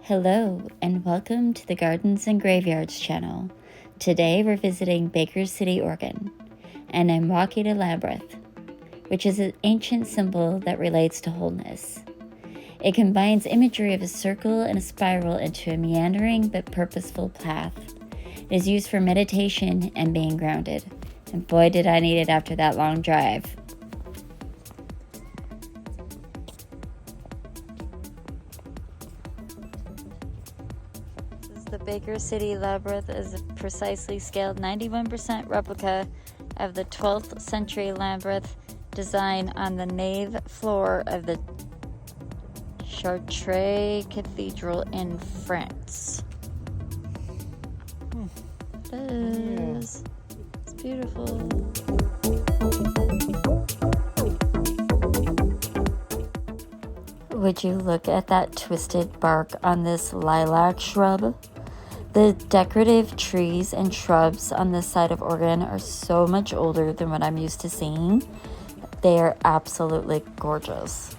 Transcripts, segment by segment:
Hello, and welcome to the Gardens and Graveyards channel. Today we're visiting Baker City, Oregon, and I'm walking to Labyrinth, which is an ancient symbol that relates to wholeness. It combines imagery of a circle and a spiral into a meandering but purposeful path. It is used for meditation and being grounded, and boy did I need it after that long drive. The Baker City Labyrinth is a precisely scaled 91% replica of the 12th century labyrinth design on the nave floor of the Chartres Cathedral in France. It is. It's beautiful. Would you look at that twisted bark on this lilac shrub? The decorative trees and shrubs on this side of Oregon are so much older than what I'm used to seeing. They are absolutely gorgeous.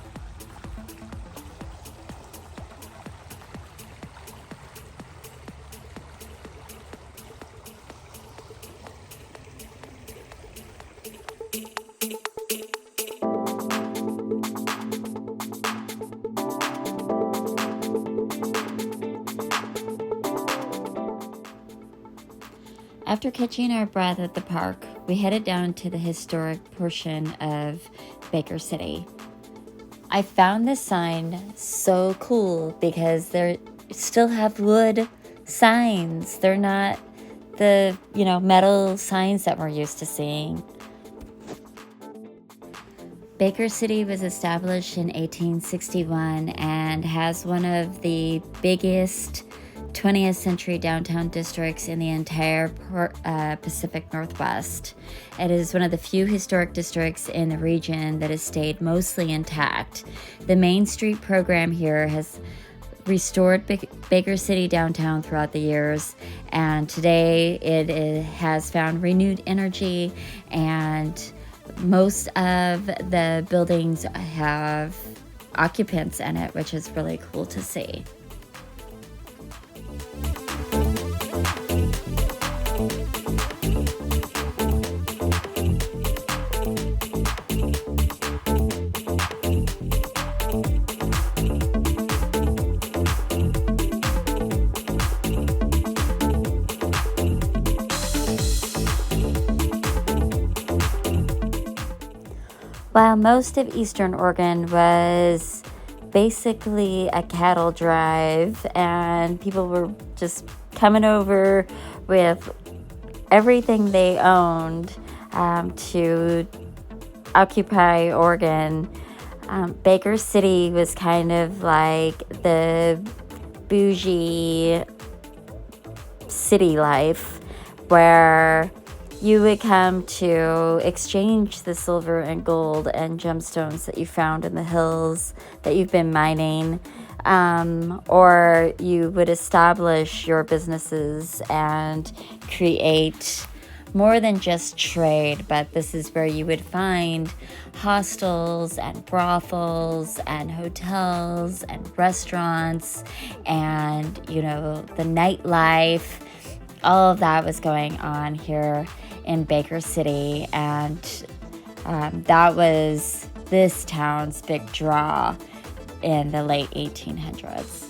After catching our breath at the park, we headed down to the historic portion of Baker City. I found this sign so cool because they still have wood signs. They're not the, metal signs that we're used to seeing. Baker City was established in 1861 and has one of the biggest 20th century downtown districts in the entire Pacific Northwest. It is one of the few historic districts in the region that has stayed mostly intact. The Main Street program here has restored Baker City downtown throughout the years, and today it has found renewed energy, and most of the buildings have occupants in it, which is really cool to see. While most of Eastern Oregon was basically a cattle drive and people were just coming over with everything they owned to occupy Oregon, Baker City was kind of like the bougie city life where you would come to exchange the silver and gold and gemstones that you found in the hills that you've been mining, or you would establish your businesses and create more than just trade, but this is where you would find hostels and brothels and hotels and restaurants and, the nightlife. All of that was going on here in Baker City, and that was this town's big draw in the late 1800s.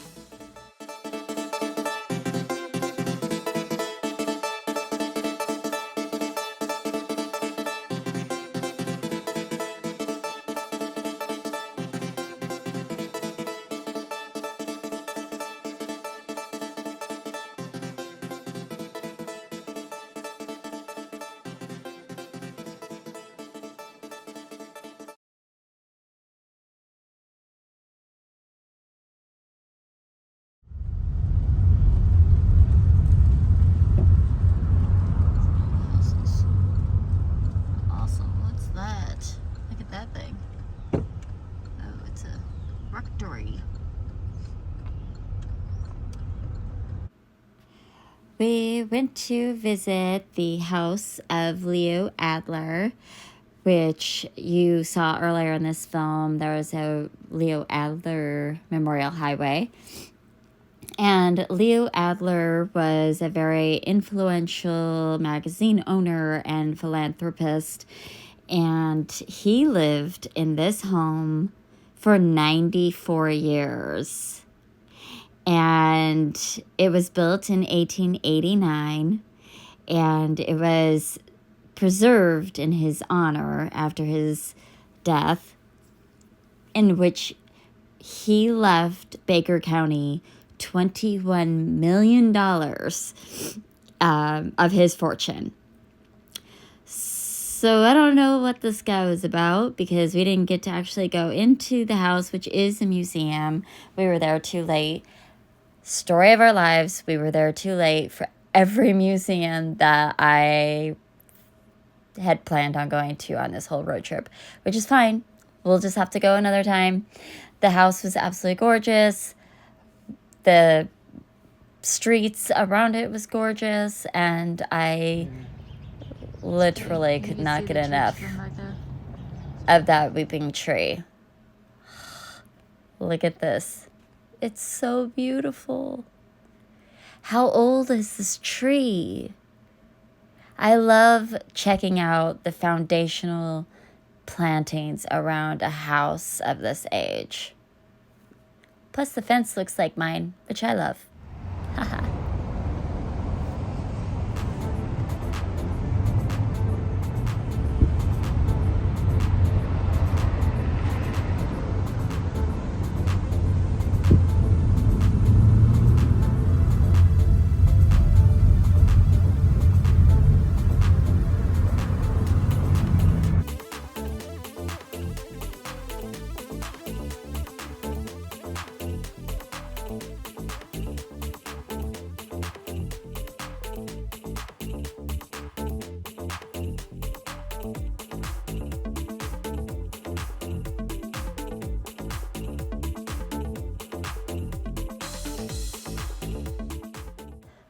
We went to visit the house of Leo Adler, which you saw earlier in this film. There was a Leo Adler Memorial Highway. And Leo Adler was a very influential magazine owner and philanthropist. And he lived in this home for 94 years. And it was built in 1889. And it was preserved in his honor after his death, in which he left Baker County $21 million of his fortune. So I don't know what this guy was about because we didn't get to actually go into the house, which is a museum. We were there too late. Story of our lives, we were there too late for every museum that I had planned on going to on this whole road trip, which is fine. We'll just have to go another time. The house was absolutely gorgeous. The streets around it was gorgeous, and I literally could not get enough of that weeping tree. Look at this. It's so beautiful. How old is this tree? I love checking out the foundational plantings around a house of this age. Plus the fence looks like mine, which I love. Haha.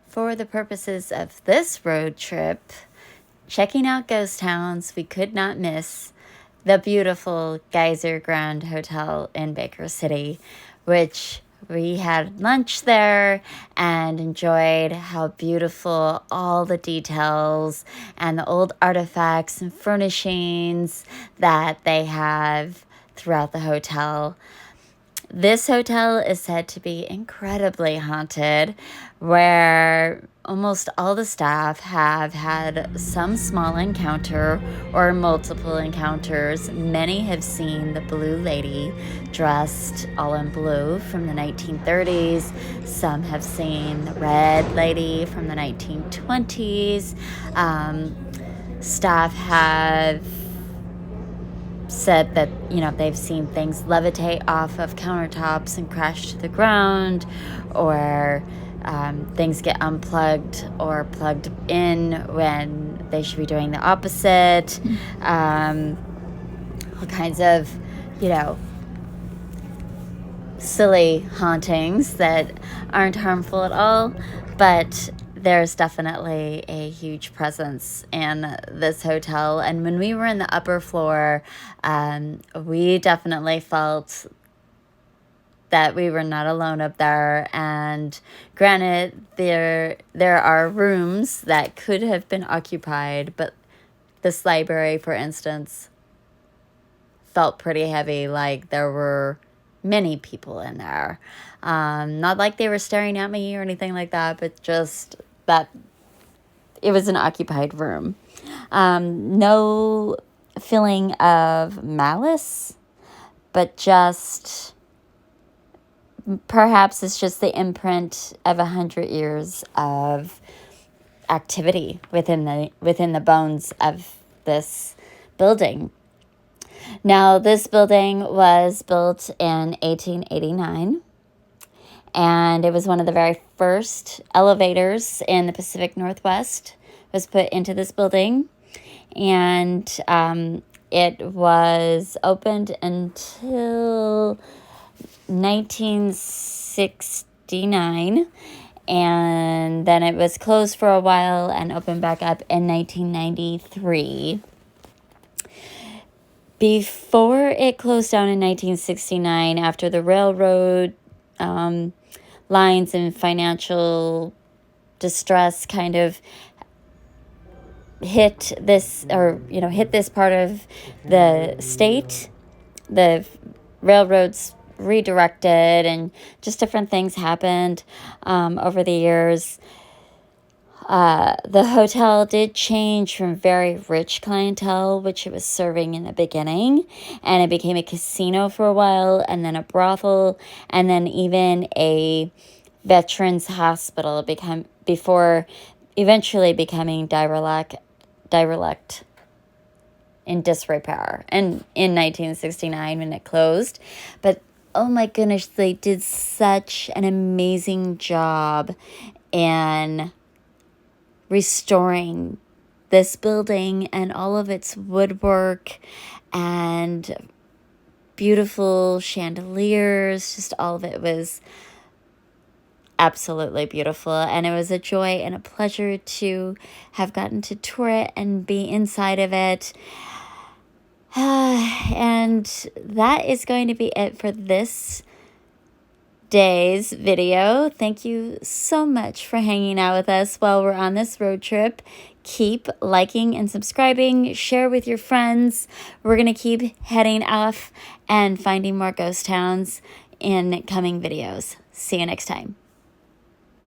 For the purposes of this road trip, checking out ghost towns, we could not miss the beautiful Geiser Grand Hotel in Baker City, which we had lunch there and enjoyed how beautiful all the details and the old artifacts and furnishings that they have throughout the hotel. This hotel is said to be incredibly haunted, where almost all the staff have had some small encounter or multiple encounters. Many have seen the Blue Lady dressed all in blue from the 1930s. Some have seen the Red Lady from the 1920s. Staff have said that, they've seen things levitate off of countertops and crash to the ground, or things get unplugged or plugged in when they should be doing the opposite. All kinds of, silly hauntings that aren't harmful at all, but there's definitely a huge presence in this hotel. And when we were in the upper floor, we definitely felt that we were not alone up there. And granted, there are rooms that could have been occupied, but this library, for instance, felt pretty heavy, like there were many people in there. Not like they were staring at me or anything like that, but just that it was an occupied room. No feeling of malice, but just perhaps it's just the imprint of 100 years of activity within the bones of this building. Now, this building was built in 1889, and it was one of the very first elevators in the Pacific Northwest was put into this building, and it was opened until 1969, and then it was closed for a while and opened back up in 1993. Before it closed down in 1969, after the railroad lines and financial distress kind of hit this, or hit this part of the state. The railroads redirected, and just different things happened over the years. The hotel did change from very rich clientele, which it was serving in the beginning, and it became a casino for a while, and then a brothel, and then even a veterans hospital before eventually becoming derelict in disrepair, and in 1969 when it closed. But oh my goodness, they did such an amazing job in restoring this building and all of its woodwork and beautiful chandeliers. Just all of it was absolutely beautiful, and it was a joy and a pleasure to have gotten to tour it and be inside of it. And that is going to be it for this day's video. Thank you so much for hanging out with us while we're on this road trip. Keep liking and subscribing, share with your friends. We're going to keep heading off and finding more ghost towns in coming videos. See you next time.